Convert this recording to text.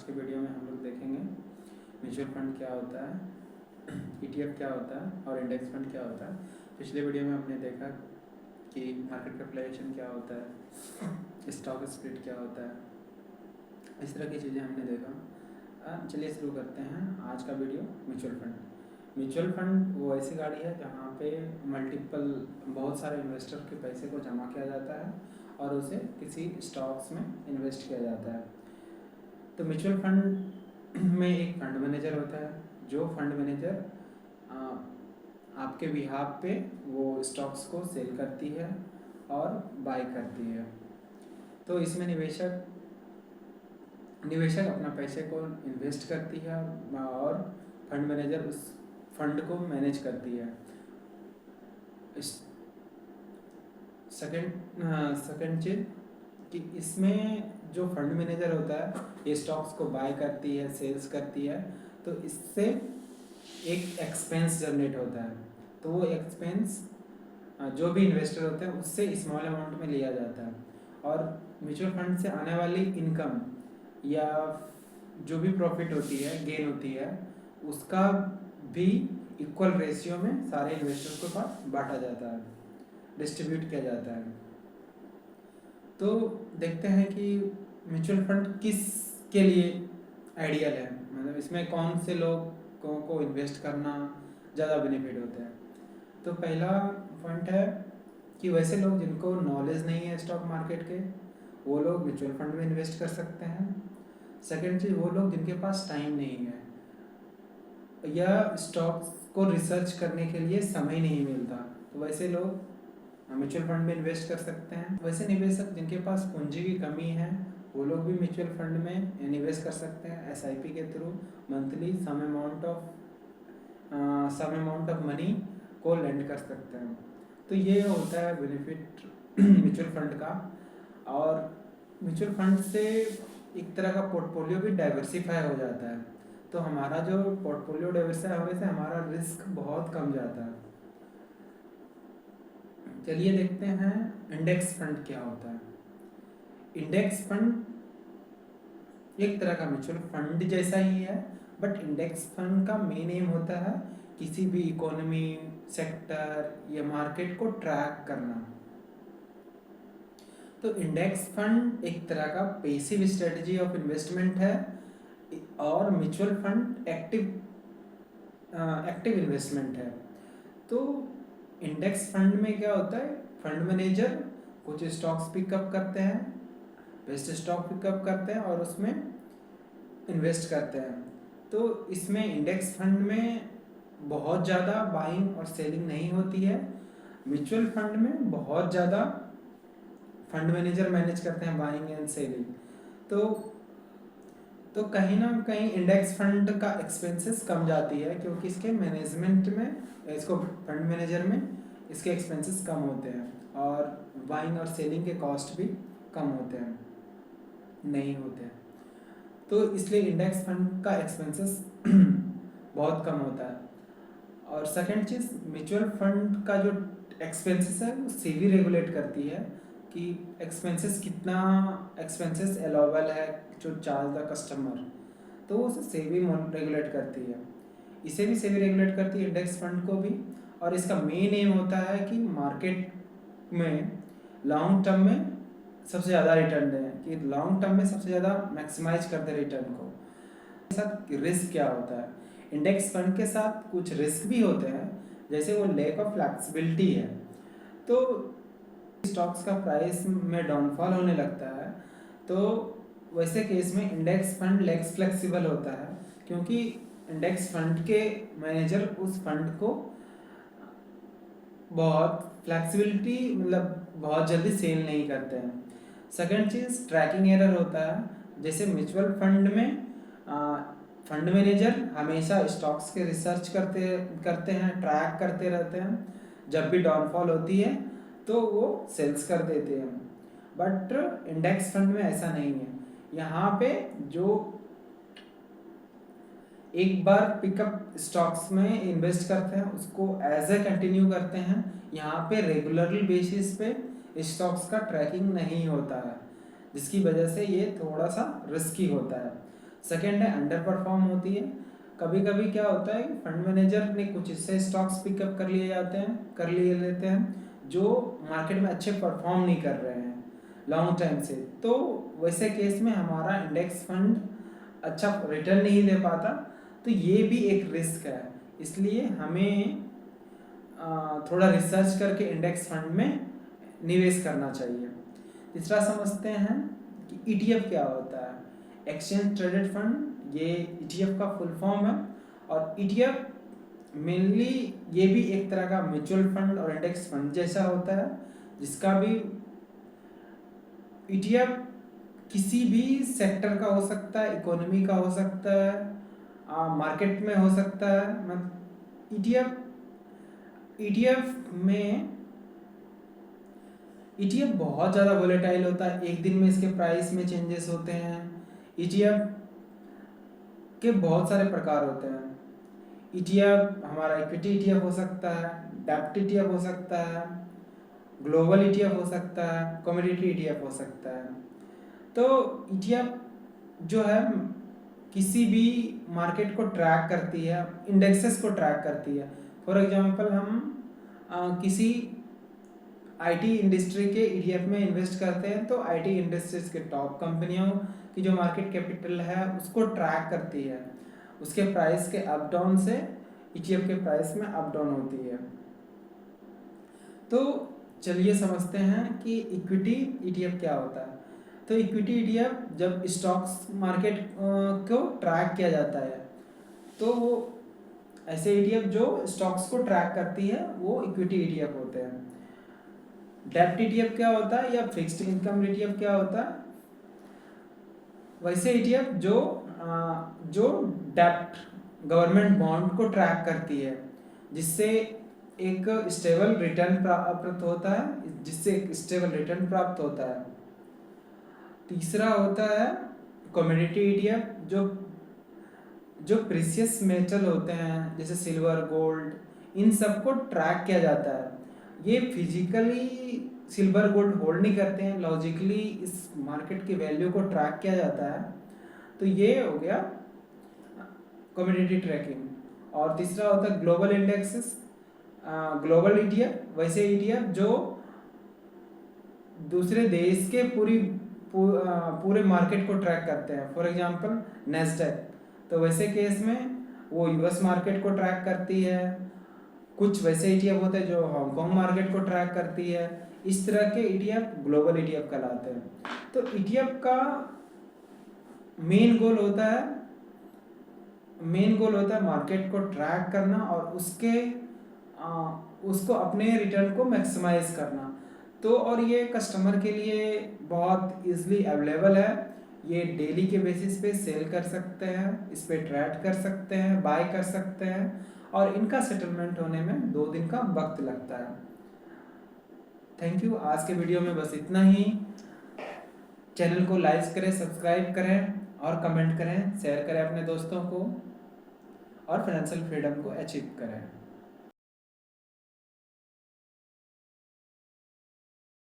आज के वीडियो में हम लोग देखेंगे म्यूचुअल फंड क्या होता है, ईटीएफ क्या होता है और इंडेक्स फंड क्या होता है। पिछले वीडियो में हमने देखा कि मार्केट कैपिटलाइजेशन क्या होता है, स्टॉक स्प्लिट क्या होता है, इस तरह की चीज़ें हमने देखा। चलिए शुरू करते हैं आज का वीडियो। म्यूचुअल फंड वो ऐसी गाड़ी है जहाँ पे बहुत सारे इन्वेस्टर के पैसे को जमा किया जाता है और उसे किसी स्टॉक्स में इन्वेस्ट किया जाता है। तो म्यूचुअल फंड में एक फंड मैनेजर होता है, जो फंड मैनेजर आपके बिहाफ पे वो स्टॉक्स को सेल करती है और बाय करती है। तो इसमें निवेशक अपना पैसे को इन्वेस्ट करती है और फंड मैनेजर उस फंड को मैनेज करती है। सेकंड चीज कि इसमें जो फंड मैनेजर होता है ये स्टॉक्स को बाय करती है, सेल्स करती है, तो इससे एक एक्सपेंस जनरेट होता है। तो वो एक्सपेंस जो भी इन्वेस्टर होते हैं उससे स्मॉल अमाउंट में लिया जाता है और म्यूचुअल फंड से आने वाली इनकम या जो भी प्रॉफिट होती है, गेन होती है, उसका भी इक्वल रेशियो में सारे इन्वेस्टर्स के पास बांटा जाता है, डिस्ट्रीब्यूट किया जाता है। तो देखते हैं कि म्यूचुअल फंड किस के लिए आइडियल है, मतलब इसमें कौन से लोगों को इन्वेस्ट करना ज़्यादा बेनिफिट होता है। तो पहला पॉइंट है कि वैसे लोग जिनको नॉलेज नहीं है स्टॉक मार्केट के, वो लोग म्यूचुअल फंड में इन्वेस्ट कर सकते हैं। सेकंड चीज़, वो लोग जिनके पास टाइम नहीं है या स्टॉक्स को रिसर्च करने के लिए समय नहीं मिलता, तो वैसे लोग म्यूचुअल फंड में इन्वेस्ट कर सकते हैं। वैसे निवेशक जिनके पास पूंजी की कमी है वो लोग भी म्यूचुअल फंड में निवेश कर सकते हैं एसआईपी के through. Monthly sum amount of money को लेंड कर सकते हैं। तो ये होता है बेनिफिट म्यूचुअल फंड का। और म्यूचुअल फंड से एक तरह का पोर्टफोलियो भी डाइवर्सिफाई हो जाता है। तो हमारा जो पोर्टफोलियो डाइवर्सिफाई होने से हमारा रिस्क बहुत कम जाता है। चलिए देखते हैं इंडेक्स फंड क्या होता है। इंडेक्स फंड एक तरह का म्यूचुअल फंड जैसा ही है, बट इंडेक्स फंड का मेन एम होता है किसी भी इकोनॉमी, सेक्टर या मार्केट को ट्रैक करना। तो इंडेक्स फंड एक तरह का पैसिव स्ट्रेटजी ऑफ इन्वेस्टमेंट है और म्यूचुअल फंड एक्टिव इन्वेस्टमेंट है। तो इंडेक्स फंड में क्या होता है, फंड मैनेजर कुछ स्टॉक्स पिकअप करते हैं, बेस्ट स्टॉक पिकअप करते हैं और उसमें इन्वेस्ट करते हैं। तो इसमें इंडेक्स फंड में बहुत ज़्यादा बाइंग और सेलिंग नहीं होती है। म्यूचुअल फंड में बहुत ज़्यादा फंड मैनेजर मैनेज करते हैं बाइंग एंड सेलिंग। तो कहीं ना कहीं इंडेक्स फंड का एक्सपेंसेस कम जाती है, क्योंकि इसके मैनेजमेंट में, इसको फंड मैनेजर में इसके एक्सपेंसेस कम होते हैं और बाइंग और सेलिंग के कॉस्ट भी कम होते हैं, नहीं होते हैं। तो इसलिए इंडेक्स फंड का एक्सपेंसेस बहुत कम होता है। और सेकंड चीज़, म्यूचुअल फंड का जो एक्सपेंसेस है वो सेबी रेगुलेट करती है कि कितना एक्सपेंसेस अलाउबल है जो चार्ज द कस्टमर, तो उसे सेबी रेगुलेट करती है। इसे भी सेबी रेगुलेट करती है, इंडेक्स फंड को भी। और इसका मेन एम होता है कि मार्केट में लॉन्ग टर्म में सबसे ज़्यादा रिटर्न दें, कि लॉन्ग टर्म में सबसे ज़्यादा मैक्सिमाइज कर दे रिटर्न को। इसके साथ रिस्क क्या होता है, इंडेक्स फंड के साथ कुछ रिस्क भी होते हैं, जैसे वो लैक ऑफ फ्लेक्सिबिलिटी है। तो स्टॉक्स का प्राइस में डाउनफॉल होने लगता है, तो वैसे केस में इंडेक्स फंड लेस फ्लेक्सिबल होता है, क्योंकि इंडेक्स फंड के मैनेजर उस फंड को बहुत फ्लेक्सिबिलिटी, मतलब बहुत जल्दी सेल नहीं करते हैं। सेकंड चीज़, ट्रैकिंग एरर होता है। जैसे म्यूचुअल फंड में फंड मैनेजर हमेशा स्टॉक्स के रिसर्च करते हैं, ट्रैक करते रहते हैं। जब भी डाउनफॉल होती है तो वो सेल्स कर देते हैं, बट इंडेक्स फंड में ऐसा नहीं है। यहाँ पे जो एक बार पिकअप स्टॉक्स में इन्वेस्ट करते हैं उसको एज ए कंटिन्यू करते हैं। यहाँ पे रेगुलरली बेसिस पे स्टॉक्स का ट्रैकिंग नहीं होता है, जिसकी वजह से ये थोड़ा सा रिस्की होता है। सेकेंड है अंडर परफॉर्म होती है। कभी कभी क्या होता है, फंड मैनेजर ने कुछ ऐसे स्टॉक्स पिकअप कर लिए लेते हैं जो मार्केट में अच्छे परफॉर्म नहीं कर रहे हैं लॉन्ग टाइम से, तो वैसे केस में हमारा इंडेक्स फंड अच्छा रिटर्न नहीं दे पाता, तो ये भी एक रिस्क है। इसलिए हमें थोड़ा रिसर्च करके इंडेक्स फंड में निवेश करना चाहिए। तीसरा समझते हैं कि ईटीएफ क्या होता है। एक्सचेंज ट्रेडेड फंड, ये ईटीएफ का फुल फॉर्म है। और ईटीएफ मेनली ये भी एक तरह का म्यूचुअल फंड और इंडेक्स फंड जैसा होता है, जिसका भी ईटीएफ किसी भी सेक्टर का हो सकता है, इकोनॉमी का हो सकता है, मार्केट में हो सकता है। मतलब ईटीएफ में ईटीएफ बहुत ज़्यादा वोलेटाइल होता है, एक दिन में इसके प्राइस में चेंजेस होते हैं। ईटीएफ के बहुत सारे प्रकार होते हैं। ईटीएफ हमारा इक्विटी ईटीएफ हो सकता है, डेब्ट ईटीएफ हो सकता है, ग्लोबल ईटीएफ हो सकता है, कमोडिटी ईटीएफ हो सकता है। तो ईटीएफ जो है किसी भी मार्केट को ट्रैक करती है, इंडेक्सेस को ट्रैक करती है। फॉर एग्जांपल हम किसी आईटी इंडस्ट्री के ईटीएफ में इन्वेस्ट करते हैं, तो आईटी इंडस्ट्रीज के टॉप कंपनियों की जो मार्केट कैपिटल है उसको ट्रैक करती है, उसके प्राइस के अप डाउन से ईटीएफ के प्राइस में अप डाउन होती है। तो चलिए समझते हैं कि इक्विटी ईटीएफ क्या होता है। तो इक्विटी ईटीएफ जब स्टॉक्स मार्केट को ट्रैक किया जाता है, तो वो ऐसे ईटीएफ जो स्टॉक्स को ट्रैक करती है वो इक्विटी ईटीएफ होते हैं। डेब्ट ईटीएफ क्या होता है या फिक्स्ड इनकम ईटीएफ क्या होता है, वैसे ईटीएफ जो डेब्ट गवर्नमेंट बॉन्ड को ट्रैक करती है, जिससे एक स्टेबल रिटर्न प्राप्त होता है। तीसरा होता है कमोडिटी ईटीएफ, जो प्रीशियस मेटल होते हैं जैसे सिल्वर, गोल्ड, इन सबको ट्रैक किया जाता है। ये फिजिकली सिल्वर गोल्ड होल्ड नहीं करते हैं, लॉजिकली इस मार्केट की वैल्यू को ट्रैक किया जाता है। तो ये हो गया कमोडिटी ट्रैकिंग। और तीसरा होता है ग्लोबल इंडेक्सेस, ग्लोबल ईटीएफ, वैसे ईटीएफ जो दूसरे देश के पूरे मार्केट को ट्रैक करते हैं। फॉर एग्जांपल नेस्डैक, तो वैसे केस में वो यूएस मार्केट को ट्रैक करती है। कुछ वैसे ईटीएफ होते हैं जो हांगकांग मार्केट को ट्रैक करती है। इस तरह के ईटीएफ ग्लोबल ईटीएफ कहलाते हैं। तो ईटीएफ का मेन गोल होता है मार्केट को ट्रैक करना और उसको अपने रिटर्न को मैक्सिमाइज करना। तो और ये कस्टमर के लिए बहुत इजीली अवेलेबल है, ये डेली के बेसिस पे सेल कर सकते हैं, इस पे ट्रेड कर सकते हैं, बाय कर सकते हैं, और इनका सेटलमेंट होने में 2 दिन का वक्त लगता है। Thank you. आज के वीडियो में बस इतना ही। चैनल को लाइक करें, सब्सक्राइब करें और कमेंट करें, शेयर करें अपने दोस्तों को, और फाइनेंशियल फ्रीडम को अचीव करें।